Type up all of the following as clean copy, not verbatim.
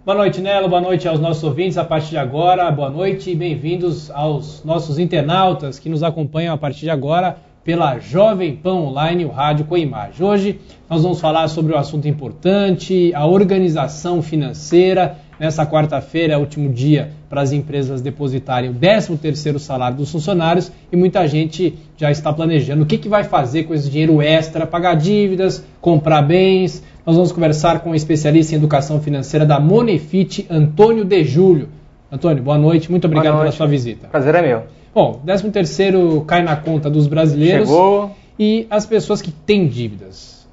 Boa noite, Nelo. Boa noite aos nossos ouvintes a partir de agora. Boa noite e bem-vindos aos nossos internautas que nos acompanham a partir de agora pela Jovem Pan Online, o rádio com imagem. Hoje nós vamos falar sobre um assunto importante, a organização financeira. Nessa quarta-feira é o último dia para as empresas depositarem o 13º salário dos funcionários e muita gente já está planejando o que vai fazer com esse dinheiro extra, pagar dívidas, comprar bens. Nós vamos conversar com um especialista em educação financeira da Monefit, Antônio De Júlio. Antônio, boa noite, muito obrigado pela sua visita. Prazer é meu. Bom, 13º cai na conta dos brasileiros. Chegou. E as pessoas que têm dívidas.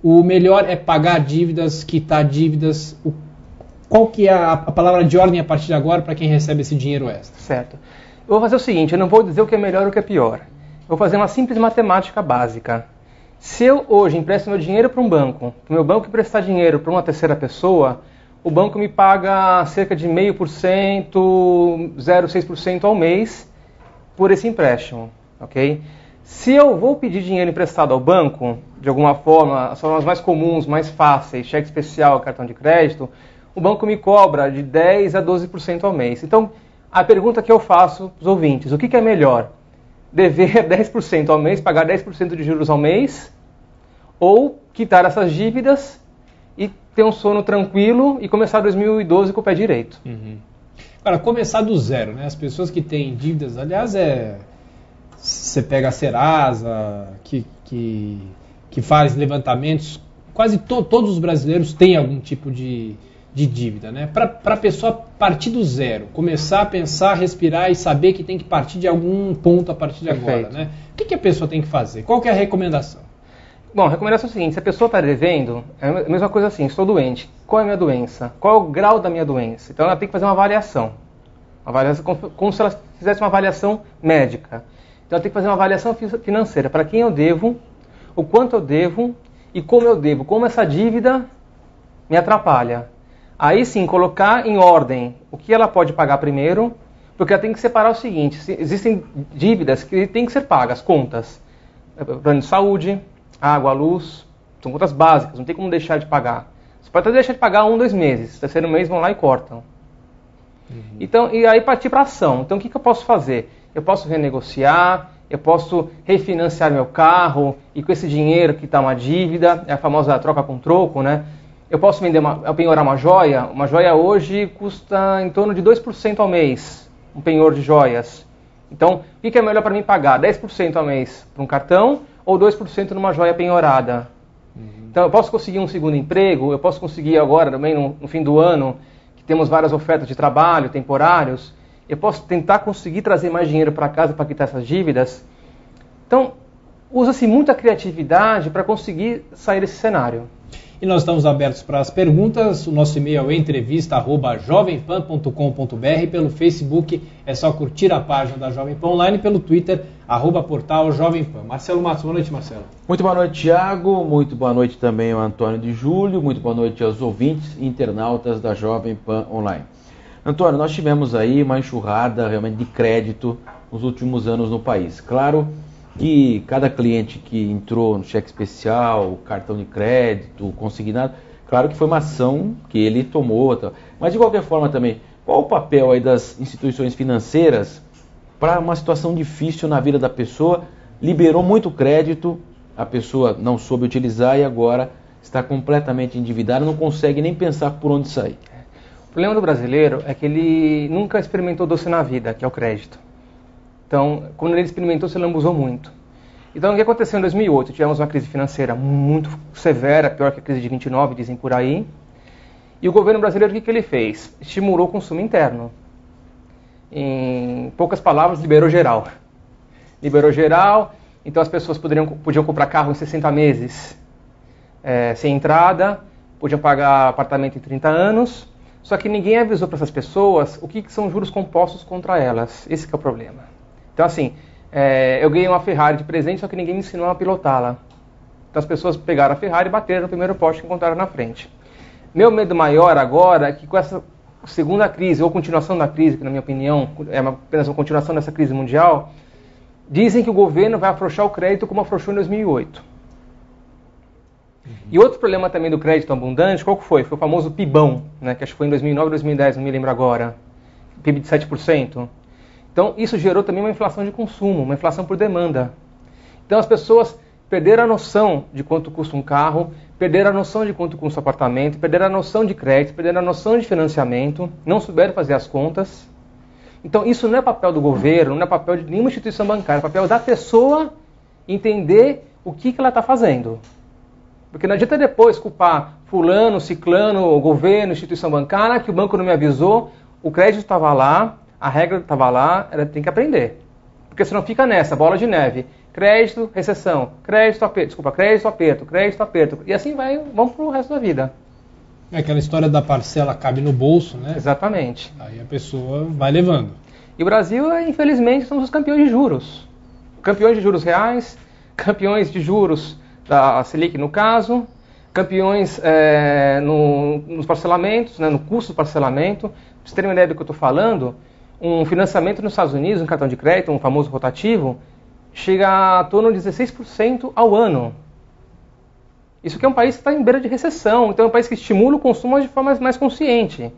O melhor é pagar dívidas, quitar dívidas. Qual que é a palavra de ordem a partir de agora para quem recebe esse dinheiro extra? Certo. Eu vou fazer o seguinte, eu não vou dizer o que é melhor ou o que é pior. Eu vou fazer uma simples matemática básica. Se eu hoje empresto meu dinheiro para um banco, que o meu banco emprestar dinheiro para uma terceira pessoa, o banco me paga cerca de 0,5%, 0,6% ao mês por esse empréstimo, ok? Se eu vou pedir dinheiro emprestado ao banco, de alguma forma, as formas mais comuns, mais fáceis, cheque especial, cartão de crédito, o banco me cobra de 10% a 12% ao mês. Então, a pergunta que eu faço para os ouvintes, o que é melhor? Dever 10% ao mês, pagar 10% de juros ao mês, ou quitar essas dívidas e ter um sono tranquilo e começar 2012 com o pé direito? Agora, começar do zero, né? As pessoas que têm dívidas, aliás, você pega a Serasa, que faz levantamentos, quase todos os brasileiros têm algum tipo de dívida, né? Para a pessoa partir do zero, começar a pensar, respirar e saber que tem que partir de algum ponto a partir de agora, né? O que a pessoa tem que fazer? Qual que é a recomendação? Bom, a recomendação é o seguinte, se a pessoa está devendo, é a mesma coisa assim, estou doente, qual é a minha doença? Qual é o grau da minha doença? Então ela tem que fazer uma avaliação como se ela fizesse uma avaliação médica. Então ela tem que fazer uma avaliação financeira, para quem eu devo, o quanto eu devo e como eu devo, como essa dívida me atrapalha. Aí sim, colocar em ordem o que ela pode pagar primeiro, porque ela tem que separar o seguinte, existem dívidas que têm que ser pagas, contas, plano de saúde, água, luz, são contas básicas, não tem como deixar de pagar. Você pode até deixar de pagar 1, 2 meses, terceiro mês vão lá e cortam. Então, e aí partir para ação. Então o que eu posso fazer? Eu posso renegociar, eu posso refinanciar meu carro, e com esse dinheiro que está uma dívida, é a famosa troca com troco, né? Eu posso penhorar uma joia hoje custa em torno de 2% ao mês, um penhor de joias. Então, o que é melhor para mim pagar? 10% ao mês para um cartão ou 2% numa joia penhorada? Então, eu posso conseguir um segundo emprego, eu posso conseguir agora, também no fim do ano, que temos várias ofertas de trabalho, temporários, eu posso tentar conseguir trazer mais dinheiro para casa para quitar essas dívidas. Então, usa-se muita criatividade para conseguir sair desse cenário. E nós estamos abertos para as perguntas. O nosso e-mail é entrevista@jovempan.com.br. Pelo Facebook é só curtir a página da Jovem Pan Online. Pelo Twitter, @portal Jovem Pan. Marcelo Matos, boa noite, Marcelo. Muito boa noite, Thiago. Muito boa noite também ao Antônio de Júlio. Muito boa noite aos ouvintes e internautas da Jovem Pan Online. Antônio, nós tivemos aí uma enxurrada realmente de crédito nos últimos anos no país. Claro que cada cliente que entrou no cheque especial, cartão de crédito, consignado, claro que foi uma ação que ele tomou, mas de qualquer forma também, qual o papel aí das instituições financeiras para uma situação difícil na vida da pessoa? Liberou muito crédito, a pessoa não soube utilizar e agora está completamente endividada, não consegue nem pensar por onde sair. O problema do brasileiro é que ele nunca experimentou doce na vida, que é o crédito. Então, quando ele experimentou, se lambuzou muito. Então, o que aconteceu em 2008? Tivemos uma crise financeira muito severa, pior que a crise de 29, dizem por aí. E o governo brasileiro, o que ele fez? Estimulou o consumo interno. Em poucas palavras, liberou geral. Liberou geral, então as pessoas podiam comprar carro em 60 meses sem entrada, podiam pagar apartamento em 30 anos, só que ninguém avisou para essas pessoas o que são juros compostos contra elas. Esse que é o problema. Então, assim, eu ganhei uma Ferrari de presente, só que ninguém me ensinou a pilotá-la. Então, as pessoas pegaram a Ferrari e bateram no primeiro poste que encontraram na frente. Meu medo maior agora é que com essa segunda crise, ou continuação da crise, que na minha opinião é apenas uma continuação dessa crise mundial, dizem que o governo vai afrouxar o crédito como afrouxou em 2008. E outro problema também do crédito abundante, qual que foi? Foi o famoso PIBão, né, que acho que foi em 2009, 2010, não me lembro agora. PIB de 7%. Então, isso gerou também uma inflação de consumo, uma inflação por demanda. Então, as pessoas perderam a noção de quanto custa um carro, perderam a noção de quanto custa um apartamento, perderam a noção de crédito, perderam a noção de financiamento, não souberam fazer as contas. Então, isso não é papel do governo, não é papel de nenhuma instituição bancária, é papel da pessoa entender o que ela está fazendo. Porque não adianta depois culpar fulano, ciclano, o governo, instituição bancária, que o banco não me avisou, o crédito estava lá, a regra estava lá, ela tem que aprender. Porque senão fica nessa, bola de neve. Crédito, recessão, crédito, aperto, crédito, aperto. E assim vamos pro resto da vida. É aquela história da parcela cabe no bolso, né? Exatamente. Aí a pessoa vai levando. E o Brasil, infelizmente, somos os campeões de juros. Campeões de juros reais, campeões de juros da Selic, no caso, campeões nos parcelamentos, né, no custo do parcelamento. Para vocês terem uma ideia do que eu estou falando, um financiamento nos Estados Unidos, um cartão de crédito, um famoso rotativo, chega a torno de 16% ao ano. Isso que é um país que está em beira de recessão, então é um país que estimula o consumo de forma mais consciente.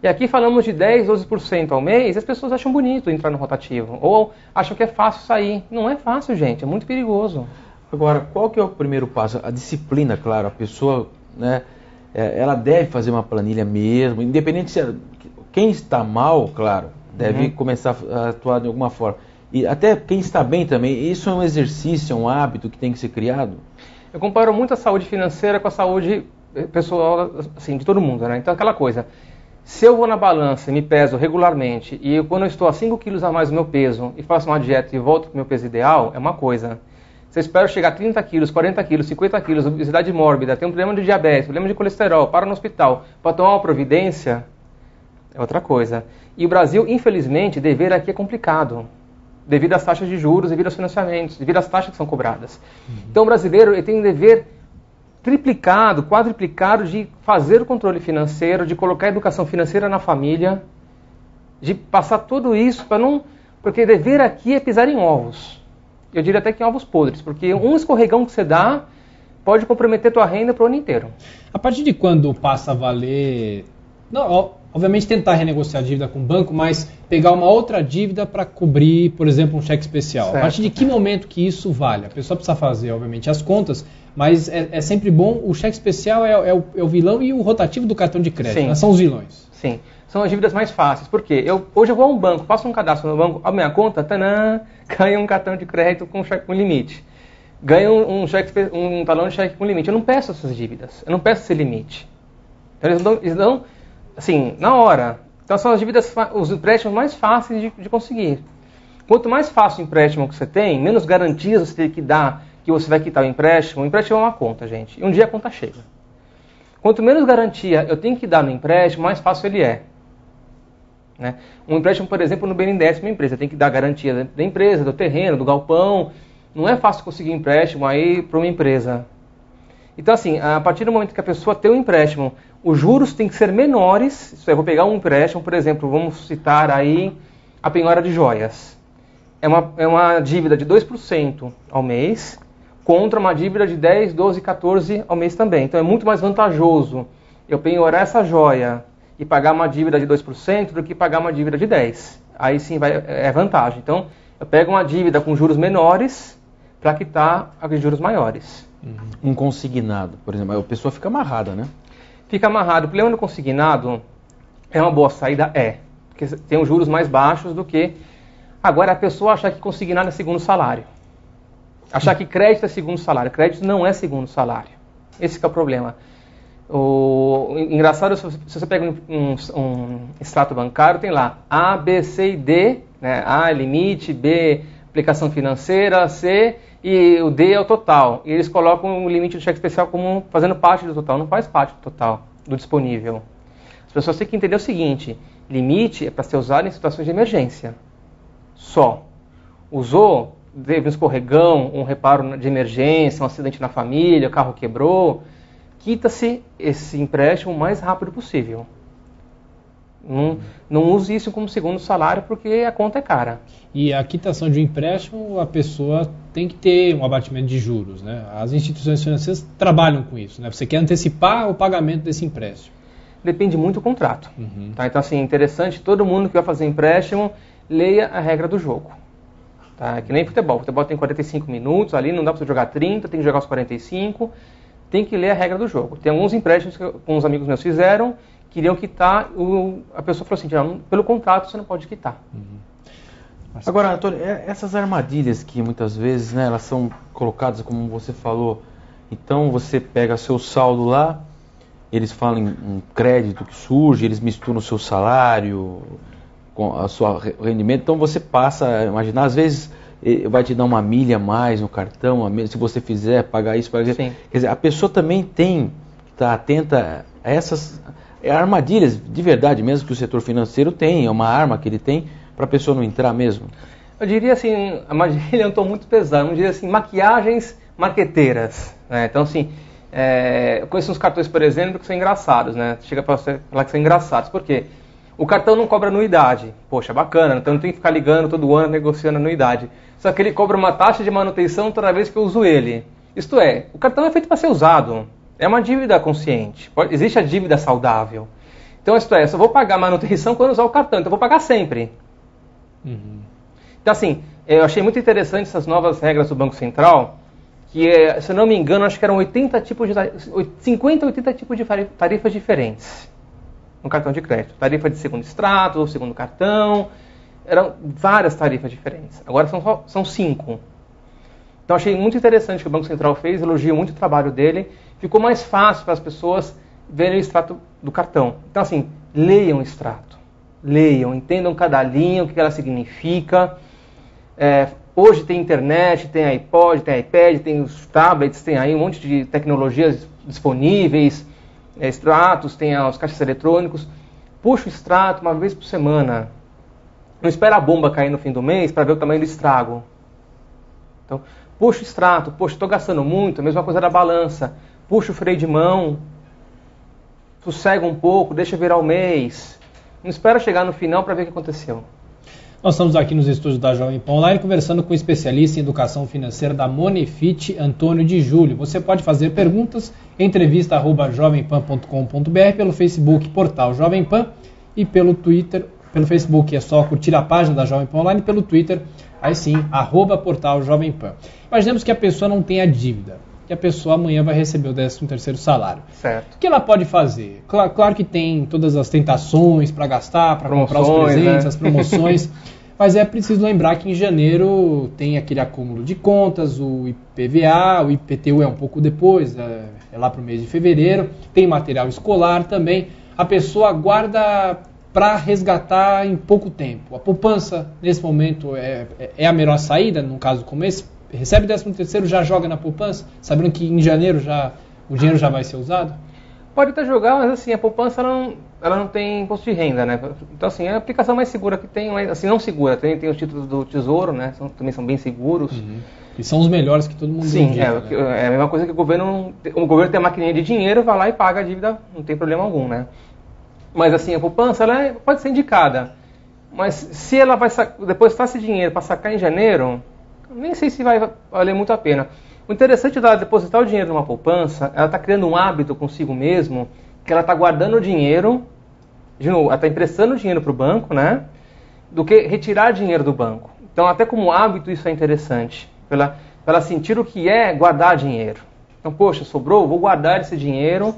E aqui falamos de 10%, 12% ao mês, e as pessoas acham bonito entrar no rotativo, ou acham que é fácil sair. Não é fácil, gente, é muito perigoso. Agora, qual que é o primeiro passo? A disciplina, claro, a pessoa, né, ela deve fazer uma planilha mesmo, independente se quem está mal, claro, deve começar a atuar de alguma forma. E até quem está bem também, isso é um exercício, é um hábito que tem que ser criado? Eu comparo muito a saúde financeira com a saúde pessoal, assim, de todo mundo, né? Então, aquela coisa, se eu vou na balança e me peso regularmente, e quando eu estou a 5 quilos a mais do meu peso, e faço uma dieta e volto para o meu peso ideal, é uma coisa. Se eu espero chegar a 30 quilos, 40 quilos, 50 quilos, obesidade mórbida, tem um problema de diabetes, problema de colesterol, para no hospital, para tomar uma providência, é outra coisa. E o Brasil, infelizmente, dever aqui é complicado, devido às taxas de juros, devido aos financiamentos, devido às taxas que são cobradas. Então o brasileiro ele tem um dever triplicado, quadriplicado de fazer o controle financeiro, de colocar a educação financeira na família, de passar tudo isso para não... Porque dever aqui é pisar em ovos. Eu diria até que em ovos podres, porque um escorregão que você dá pode comprometer tua renda para o ano inteiro. A partir de quando passa a valer... Não, obviamente tentar renegociar a dívida com o banco, mas pegar uma outra dívida para cobrir, por exemplo, um cheque especial. Certo. A partir de que momento que isso vale? A pessoa precisa fazer, obviamente, as contas, mas é sempre bom, o cheque especial é o vilão e o rotativo do cartão de crédito, né? São os vilões. Sim, são as dívidas mais fáceis. Por quê? Hoje eu vou a um banco, faço um cadastro no banco, a minha conta, tanã, ganho um cartão de crédito com cheque com limite. Ganho um talão de cheque com limite. Eu não peço essas dívidas, eu não peço esse limite. Então, eles dão assim, na hora. Então são as dívidas, os empréstimos mais fáceis de conseguir. Quanto mais fácil o empréstimo que você tem, menos garantias você tem que dar que você vai quitar o empréstimo é uma conta, gente. E um dia a conta chega. Quanto menos garantia eu tenho que dar no empréstimo, mais fácil ele é. Né? Um empréstimo, por exemplo, no BNDES, uma empresa tem que dar garantia da empresa, do terreno, do galpão. Não é fácil conseguir empréstimo aí para uma empresa. Então, assim, a partir do momento que a pessoa tem um empréstimo, os juros têm que ser menores. Isso é, eu vou pegar um empréstimo, por exemplo, vamos citar aí a penhora de joias. É uma dívida de 2% ao mês, contra uma dívida de 10, 12, 14 ao mês também. Então, é muito mais vantajoso eu penhorar essa joia e pagar uma dívida de 2% do que pagar uma dívida de 10%. Aí sim é vantagem. Então, eu pego uma dívida com juros menores para quitar a de juros maiores. Um consignado, por exemplo, a pessoa fica amarrada, né? Fica amarrado. O problema do consignado é uma boa saída? Porque tem os juros mais baixos do que... Agora, a pessoa achar que consignado é segundo salário. Achar que crédito é segundo salário. Crédito não é segundo salário. Esse que é o problema. Engraçado, se você pega um extrato bancário, tem lá A, B, C e D. Né? A é limite, B, aplicação financeira, C... E o D é o total. E eles colocam o limite do cheque especial como fazendo parte do total. Não faz parte do total, do disponível. As pessoas têm que entender o seguinte. Limite é para ser usado em situações de emergência. Só. Usou, teve um escorregão, um reparo de emergência, um acidente na família, o carro quebrou. Quita-se esse empréstimo o mais rápido possível. Não use isso como segundo salário porque a conta é cara. E a quitação de um empréstimo, a pessoa tem que ter um abatimento de juros, né? As instituições financeiras trabalham com isso, né? Você quer antecipar o pagamento desse empréstimo. Depende muito do contrato. Tá? Então, assim, interessante, todo mundo que vai fazer empréstimo, leia a regra do jogo. Tá? É que nem futebol. Futebol tem 45 minutos, ali não dá para você jogar 30, tem que jogar os 45. Tem que ler a regra do jogo. Tem alguns empréstimos que uns amigos meus fizeram, queriam quitar, a pessoa falou assim, pelo contrato você não pode quitar. Agora, Antônio, essas armadilhas que muitas vezes, né, elas são colocadas, como você falou, então você pega seu saldo lá, eles falam em crédito que surge, eles misturam o seu salário com a sua rendimento, então você passa a imaginar, às vezes vai te dar uma milha a mais no cartão, se você fizer, pagar isso, pagar isso. Quer dizer, a pessoa também tem que estar atenta a essas armadilhas de verdade mesmo que o setor financeiro tem, é uma arma que ele tem para a pessoa não entrar mesmo. Eu diria assim, a armadilha é um tom muito pesado, eu diria assim, maquiagens marqueteiras. Né? Então assim, eu conheço uns cartões, por exemplo, que são engraçados, né? Chega para você falar que são engraçados, por quê? O cartão não cobra anuidade. Poxa, bacana, então não tem que ficar ligando todo ano, negociando anuidade. Só que ele cobra uma taxa de manutenção toda vez que eu uso ele. Isto é, o cartão é feito para ser usado. É uma dívida consciente. Existe a dívida saudável. Então, isto é, eu só vou pagar manutenção quando usar o cartão, então eu vou pagar sempre. Então, assim, eu achei muito interessante essas novas regras do Banco Central, que, se eu não me engano, acho que eram 50, 80 tipos de tarifas diferentes no cartão de crédito. Tarifa de segundo extrato, segundo cartão, eram várias tarifas diferentes. Agora são 5. Então achei muito interessante o que o Banco Central fez, elogio muito o trabalho dele. Ficou mais fácil para as pessoas verem o extrato do cartão. Então assim, leiam o extrato. Leiam, entendam cada linha, o que ela significa. Hoje tem internet, tem iPod, tem iPad, tem os tablets, tem aí um monte de tecnologias disponíveis, extratos, tem os caixas eletrônicos. Puxa o extrato uma vez por semana. Não espera a bomba cair no fim do mês para ver o tamanho do estrago. Então, puxa o extrato, poxa, estou gastando muito, a mesma coisa da balança. Puxa o freio de mão, sossega um pouco, deixa virar o mês. Não espera chegar no final para ver o que aconteceu. Nós estamos aqui nos estúdios da Jovem Pan Online conversando com o especialista em educação financeira da Monefit, Antônio de Júlio. Você pode fazer perguntas, entrevista@jovempan.com.br, pelo Facebook, portal Jovem Pan, e pelo Twitter. Pelo Facebook é só curtir a página da Jovem Pan Online, pelo Twitter, aí sim, @portal Jovem Pan. Imaginemos que a pessoa não tenha dívida, que a pessoa amanhã vai receber o 13º salário. Certo. O que ela pode fazer? Claro que tem todas as tentações para gastar, para comprar os presentes, né? As promoções, mas é preciso lembrar que em janeiro tem aquele acúmulo de contas, o IPVA, o IPTU é um pouco depois, é lá para o mês de fevereiro, tem material escolar também. A pessoa guarda para resgatar em pouco tempo. A poupança, nesse momento, é a melhor saída, num caso como esse. Recebe 13º, já joga na poupança, sabendo que em janeiro o dinheiro já vai ser usado? Pode até jogar, mas assim, a poupança ela não tem imposto de renda, né? Então assim, é a aplicação mais segura que tem, mas assim, não segura. Tem os títulos do Tesouro, né? Também são bem seguros. E são os melhores que todo mundo Sim, é a mesma coisa que o governo tem a maquininha de dinheiro, vai lá e paga a dívida, não tem problema algum, né? Mas assim, a poupança ela pode ser indicada. Mas se ela vai depositar esse dinheiro para sacar em janeiro, nem sei se vai valer muito a pena. O interessante dela depositar o dinheiro numa poupança, ela está criando um hábito consigo mesmo, que ela está guardando o dinheiro, de novo, ela está emprestando o dinheiro para o banco, né? Do que retirar dinheiro do banco. Então, até como hábito, isso é interessante. Para ela sentir o que é guardar dinheiro. Então, poxa, sobrou, vou guardar esse dinheiro.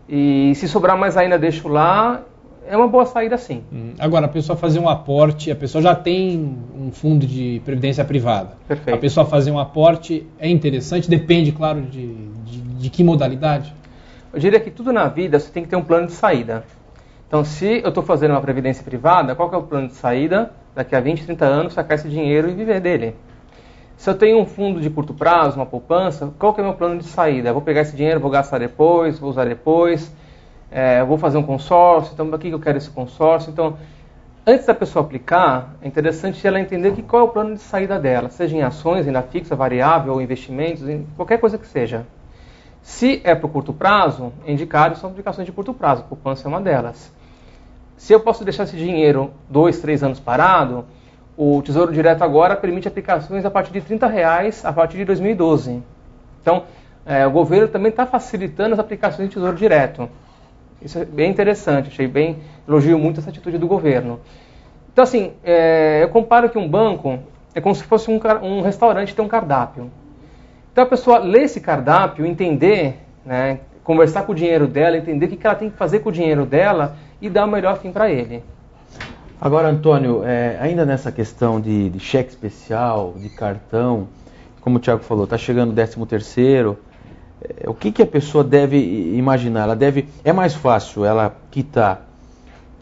E se sobrar mais ainda, deixo lá. É uma boa saída, sim. Agora, a pessoa fazer um aporte, a pessoa já tem um fundo de previdência privada. Perfeito. A pessoa fazer um aporte é interessante, depende, claro, de que modalidade? Eu diria que tudo na vida você tem que ter um plano de saída. Então, se eu estou fazendo uma previdência privada, qual que é o plano de saída? Daqui a 20, 30 anos, sacar esse dinheiro e viver dele. Se eu tenho um fundo de curto prazo, uma poupança, qual que é o meu plano de saída? Eu vou pegar esse dinheiro, vou gastar depois, vou usar depois, vou fazer um consórcio, então para que eu quero esse consórcio? Então, antes da pessoa aplicar, é interessante ela entender qual é o plano de saída dela, seja em ações, renda fixa, variável, ou investimentos, em qualquer coisa que seja. Se é para o curto prazo, indicado são aplicações de curto prazo, poupança é uma delas. Se eu posso deixar esse dinheiro 2, 3 anos parado, O Tesouro Direto agora permite aplicações a partir de R$30 a partir de 2012. Então, o governo também está facilitando as aplicações de Tesouro Direto. Isso é bem interessante, elogio muito essa atitude do governo. Então, assim, eu comparo que um banco é como se fosse um restaurante ter um cardápio. Então, a pessoa lê esse cardápio, entender, né, conversar com o dinheiro dela, entender o que ela tem que fazer com o dinheiro dela e dar o melhor fim para ele. Agora, Antônio, ainda nessa questão de cheque especial, de cartão, como o Thiago falou, está chegando o 13º, o que a pessoa deve imaginar? É mais fácil ela quitar,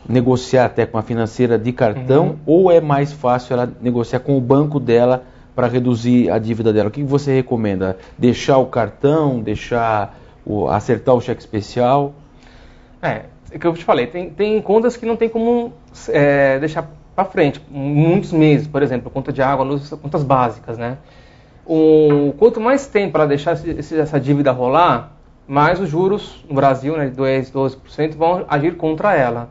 negociar até com a financeira de cartão, ou é mais fácil ela negociar com o banco dela para reduzir a dívida dela? O que você recomenda? Deixar o cartão, acertar o cheque especial? É o que eu te falei, tem contas que não tem como deixar para frente, muitos meses, por exemplo, conta de água, luz, contas básicas, né? Quanto mais tempo ela deixar essa dívida rolar, mais os juros no Brasil, né, de 12%, vão agir contra ela.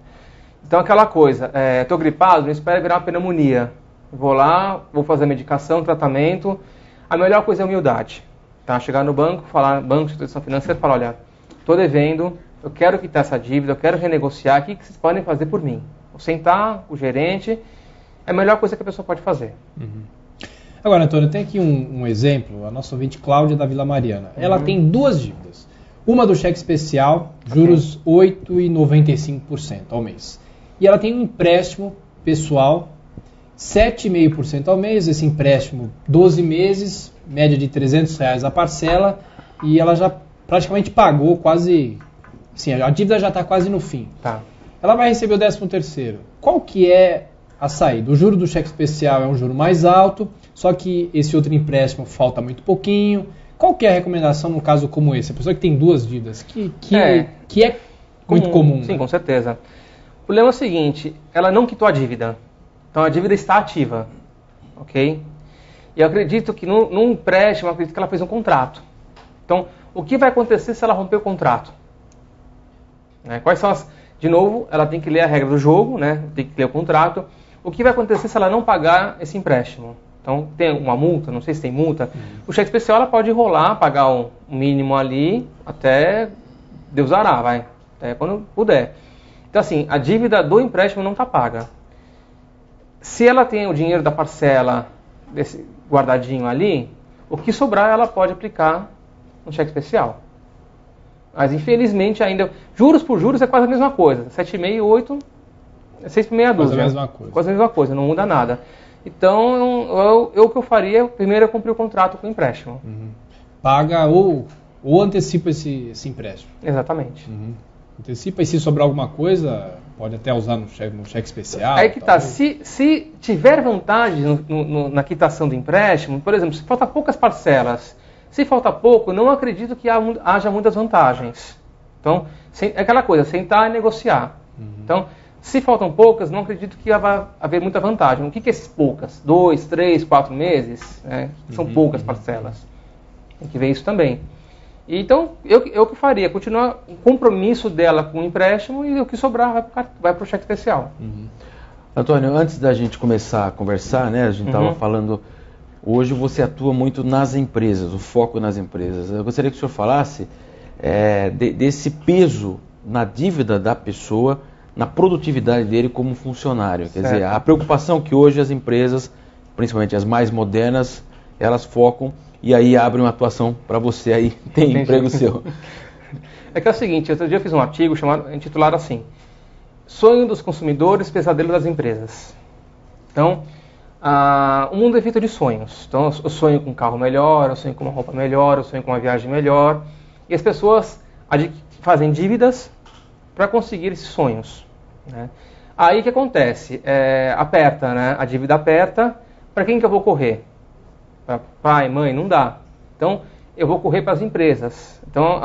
Então aquela coisa, estou gripado, não espero virar uma pneumonia. Vou lá, vou fazer a medicação, tratamento. A melhor coisa é a humildade. Tá? Chegar no banco, banco, instituição financeira, falar, olha, estou devendo, eu quero quitar essa dívida, eu quero renegociar, o que vocês podem fazer por mim? Vou sentar, o gerente, é a melhor coisa que a pessoa pode fazer. Uhum. Agora, Antônio, tem aqui um exemplo, a nossa ouvinte Cláudia da Vila Mariana. Ela tem duas dívidas. Uma do cheque especial, juros 8,95% ao mês. E ela tem um empréstimo pessoal, 7,5% ao mês, esse empréstimo 12 meses, média de R$300 a parcela, e ela já praticamente pagou quase, assim, a dívida já está quase no fim. Tá. Ela vai receber o 13º. Qual que é a saída? O juro do cheque especial é um juro mais alto, só que esse outro empréstimo falta muito pouquinho. Qual que é a recomendação num caso como esse? A pessoa que tem duas dívidas, que é muito comum. Sim, né? Com certeza. O problema é o seguinte, ela não quitou a dívida. Então a dívida está ativa, ok? E eu acredito que num empréstimo, eu acredito que ela fez um contrato. Então, o que vai acontecer se ela romper o contrato? Quais são De novo, ela tem que ler a regra do jogo, né? Tem que ler o contrato. O que vai acontecer se ela não pagar esse empréstimo? Então, tem uma multa, não sei se tem multa. O cheque especial ela pode rolar, pagar um mínimo ali, até Deus dará, até quando puder. Então, assim, a dívida do empréstimo não está paga. Se ela tem o dinheiro da parcela guardadinho ali, o que sobrar ela pode aplicar no cheque especial. Mas, infelizmente, ainda... Juros por juros é quase a mesma coisa. 7,5 e 8 é 6 por meia dúzia. Quase a mesma coisa. Quase a mesma coisa, não muda nada. Então, o que eu faria, primeiro é cumprir o contrato com o empréstimo. Uhum. Paga ou antecipa esse empréstimo. Exatamente. Uhum. Antecipa, e se sobrar alguma coisa, pode até usar no cheque especial. Aí que tá, se tiver vantagem na quitação do empréstimo, por exemplo, se falta poucas parcelas, se falta pouco, não acredito que haja muitas vantagens. Então, é aquela coisa, sentar e negociar. Uhum. Então, se faltam poucas, não acredito que vai haver muita vantagem. O que é esses poucas? 2, 3, 4 meses? São poucas parcelas. Tem que ver isso também. Então, eu que faria? Continuar o compromisso dela com o empréstimo e o que sobrar vai para o cheque especial. Uhum. Antônio, antes da gente começar a conversar, né, a gente estava falando... Hoje você atua muito nas empresas, o foco nas empresas. Eu gostaria que o senhor falasse desse peso na dívida da pessoa, na produtividade dele como funcionário. Quer dizer, a preocupação que hoje as empresas, principalmente as mais modernas, elas focam e aí abrem uma atuação para você aí, tem emprego seu. É que é o seguinte, outro dia eu fiz um artigo intitulado assim, Sonho dos consumidores, pesadelo das empresas. Então, o mundo é feito de sonhos. Então, eu sonho com um carro melhor, eu sonho com uma roupa melhor, eu sonho com uma viagem melhor. E as pessoas fazem dívidas para conseguir esses sonhos. Né? Aí o que acontece? Aperta, né? A dívida aperta. Para quem que eu vou correr? Para pai, mãe? Não dá. Então, eu vou correr para as empresas. Então,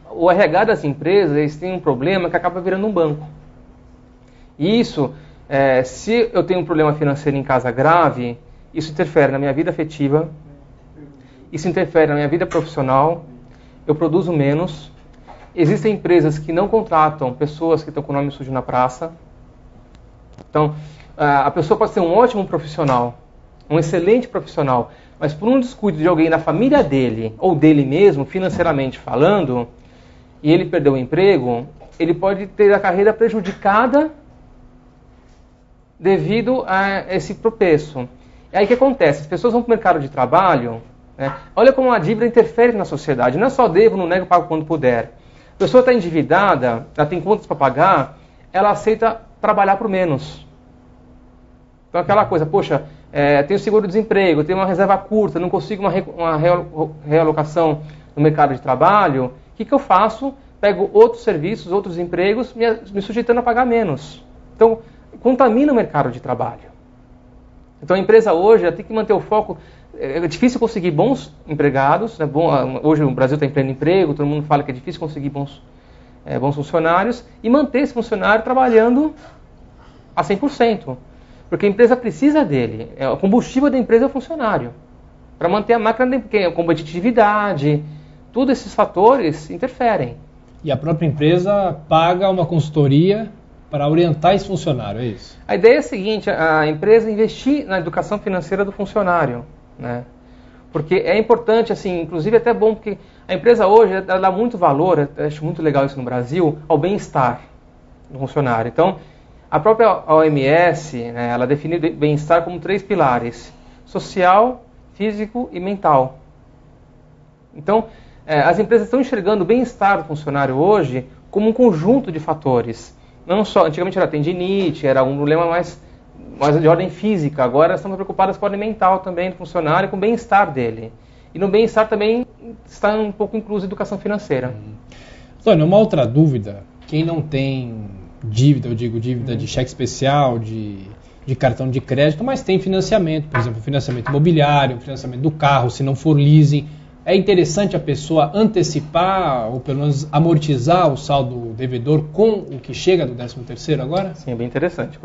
o RH das empresas, eles têm um problema que acaba virando um banco. E isso... se eu tenho um problema financeiro em casa grave, isso interfere na minha vida afetiva, isso interfere na minha vida profissional, eu produzo menos. Existem empresas que não contratam pessoas que estão com o nome sujo na praça. Então, a pessoa pode ser um ótimo profissional, um excelente profissional, mas por um descuido de alguém na família dele, ou dele mesmo, financeiramente falando, e ele perdeu o emprego, ele pode ter a carreira prejudicada devido a esse tropeço. E aí o que acontece? As pessoas vão para o mercado de trabalho, né? Olha como a dívida interfere na sociedade. Não é só devo, não nego, pago quando puder. A pessoa está endividada, ela tem contas para pagar, ela aceita trabalhar por menos. Então aquela coisa, poxa, tenho seguro-desemprego, tenho uma reserva curta, não consigo uma realocação no mercado de trabalho, o que eu faço? Pego outros serviços, outros empregos, me sujeitando a pagar menos. Então, contamina o mercado de trabalho. Então a empresa hoje tem que manter o foco. É difícil conseguir bons empregados, né? Hoje o Brasil está em pleno emprego, todo mundo fala que é difícil conseguir bons funcionários, e manter esse funcionário trabalhando a 100%. Porque a empresa precisa dele. O combustível da empresa é o funcionário. Para manter a máquina, porque a competitividade, todos esses fatores interferem. E a própria empresa paga uma consultoria para orientar esse funcionário, é isso? A ideia é a seguinte, a empresa investir na educação financeira do funcionário, né? Porque é importante, assim, inclusive é até bom, porque a empresa hoje ela dá muito valor, eu acho muito legal isso no Brasil, ao bem-estar do funcionário. Então, a própria OMS, né, ela define bem-estar como 3 pilares: social, físico e mental. Então, as empresas estão enxergando o bem-estar do funcionário hoje como um conjunto de fatores. Não só, antigamente era tendinite, era um problema mais de ordem física, agora estamos preocupados com a ordem mental também do funcionário, com o bem-estar dele. E no bem-estar também está um pouco incluso a educação financeira. Antônio, uma outra dúvida: quem não tem dívida, eu digo dívida de cheque especial, de cartão de crédito, mas tem financiamento, por exemplo, financiamento imobiliário, financiamento do carro, se não for leasing, é interessante a pessoa antecipar ou pelo menos amortizar o saldo devedor com o que chega do 13º agora? Sim, é bem interessante.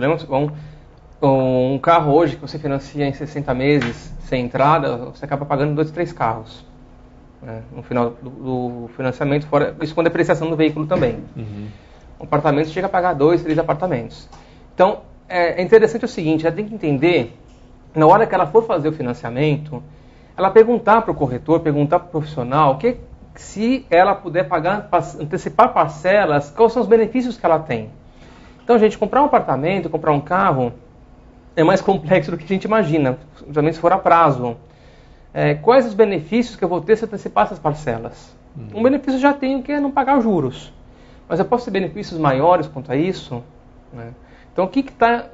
Um carro hoje que você financia em 60 meses sem entrada, você acaba pagando 2, 3 carros, né, no final do financiamento, fora isso com depreciação do veículo também. Um apartamento chega a pagar 2, 3 apartamentos. Então, é interessante o seguinte, ela tem que entender, na hora que ela for fazer o financiamento, ela perguntar para o corretor, perguntar para o profissional, se ela puder pagar, antecipar parcelas, quais são os benefícios que ela tem. Então, gente, comprar um apartamento, comprar um carro, é mais complexo do que a gente imagina, também se for a prazo. Quais os benefícios que eu vou ter se antecipar essas parcelas? Um benefício eu já tenho, que é não pagar juros. Mas eu posso ter benefícios maiores quanto a isso, né? Então, o que está...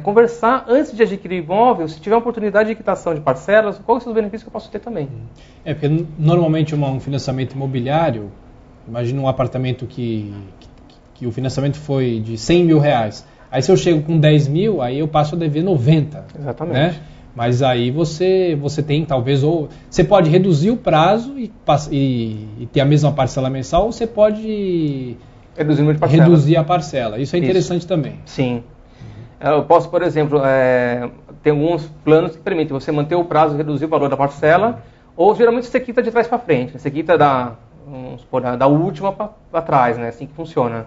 conversar antes de adquirir imóvel, se tiver uma oportunidade de quitação de parcelas, quais são os benefícios que eu posso ter também? Porque normalmente um financiamento imobiliário, imagina um apartamento que o financiamento foi de 100 mil reais. Aí se eu chego com 10 mil, aí eu passo a dever 90. Exatamente. Né? Mas aí você tem talvez, ou você pode reduzir o prazo e ter a mesma parcela mensal, ou você pode reduzir a parcela. Isso é interessante também. Sim. Eu posso, por exemplo, ter alguns planos que permitem você manter o prazo e reduzir o valor da parcela, ou geralmente você quita de trás para frente. Você quita da última para trás, né? Assim que funciona.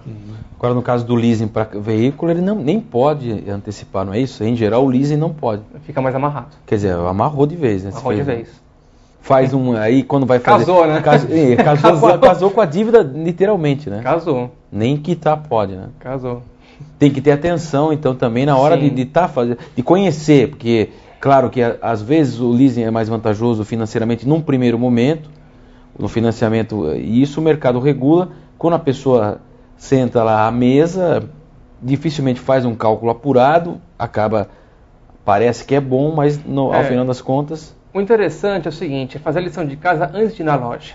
Agora, no caso do leasing para veículo, ele nem pode antecipar, não é isso? Em geral, o leasing não pode. Fica mais amarrado. Quer dizer, amarrou de vez, né? Amarrou de vez. Faz aí quando vai fazer... Casou, né? Casou com a dívida, literalmente, né? Casou. Nem quitar pode, né? Casou. Tem que ter atenção, então, também na hora de conhecer, porque, claro que às vezes o leasing é mais vantajoso financeiramente num primeiro momento, no financiamento, e isso o mercado regula. Quando a pessoa senta lá à mesa, dificilmente faz um cálculo apurado, parece que é bom, mas ao final das contas... O interessante é o seguinte, é fazer a lição de casa antes de ir na loja.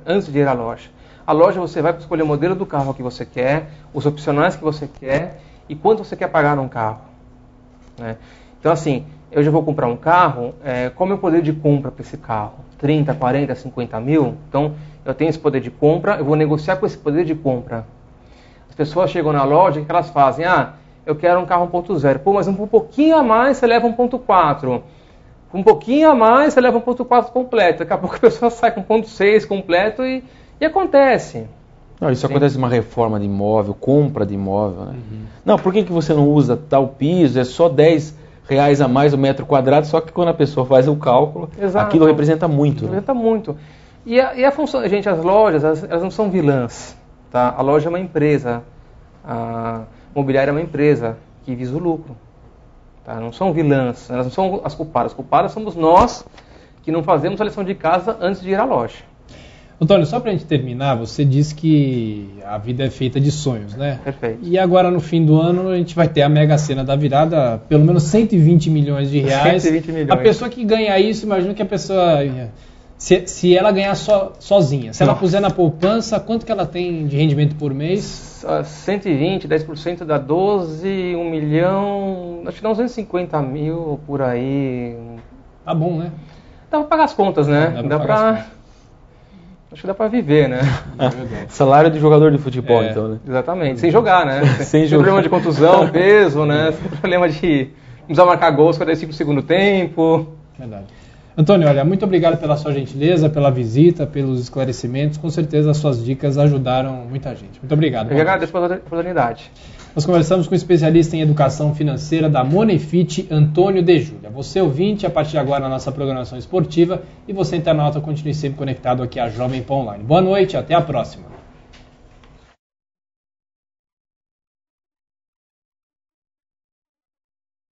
Antes de ir à loja. A loja você vai escolher o modelo do carro que você quer, os opcionais que você quer e quanto você quer pagar num carro. Então assim, eu já vou comprar um carro, qual é o meu poder de compra para esse carro? 30, 40, 50 mil? Então eu tenho esse poder de compra, eu vou negociar com esse poder de compra. As pessoas chegam na loja e que elas fazem? Eu quero um carro 1.0. Pô, mas um pouquinho a mais você leva 1.4. Um pouquinho a mais você leva 1.4 completo. Daqui a pouco a pessoa sai com 1.6 completo e acontece. Não, isso acontece uma reforma de imóvel, compra de imóvel, né? Não, por que você não usa tal piso? É só R$10 a mais o metro quadrado, só que quando a pessoa faz o cálculo, aquilo representa muito. Representa muito. E a função, gente, as lojas, elas não são vilãs, tá? A loja é uma empresa, a mobiliária é uma empresa que visa o lucro, tá? Não são vilãs, elas não são as culpadas. As culpadas somos nós que não fazemos a lição de casa antes de ir à loja. Antônio, só para a gente terminar, você disse que a vida é feita de sonhos, né? Perfeito. E agora, no fim do ano, a gente vai ter a Mega Sena da virada, pelo menos 120 milhões de reais. 120 milhões. A pessoa que ganha isso, imagina que a pessoa... Se ela ganhar sozinha, se ela puser na poupança, quanto que ela tem de rendimento por mês? 120, 10% dá 12, 1 milhão, acho que dá uns 250 mil por aí. Tá bom, né? Dá pra pagar as contas, né? Acho que dá pra viver, né? Salário de jogador de futebol, então, né? Exatamente, sem jogar, né? Sem problema de contusão, peso, né? Sem problema de não precisar marcar gols 45 no segundo tempo. Verdade. Antônio, olha, muito obrigado pela sua gentileza, pela visita, pelos esclarecimentos. Com certeza as suas dicas ajudaram muita gente. Muito obrigado. Eu agradeço pela oportunidade. Nós conversamos com o especialista em educação financeira da Monefit, Antônio de Júlia. Você ouvinte, a partir de agora na nossa programação esportiva, e você internauta, continue sempre conectado aqui à Jovem Pan Online. Boa noite, até a próxima.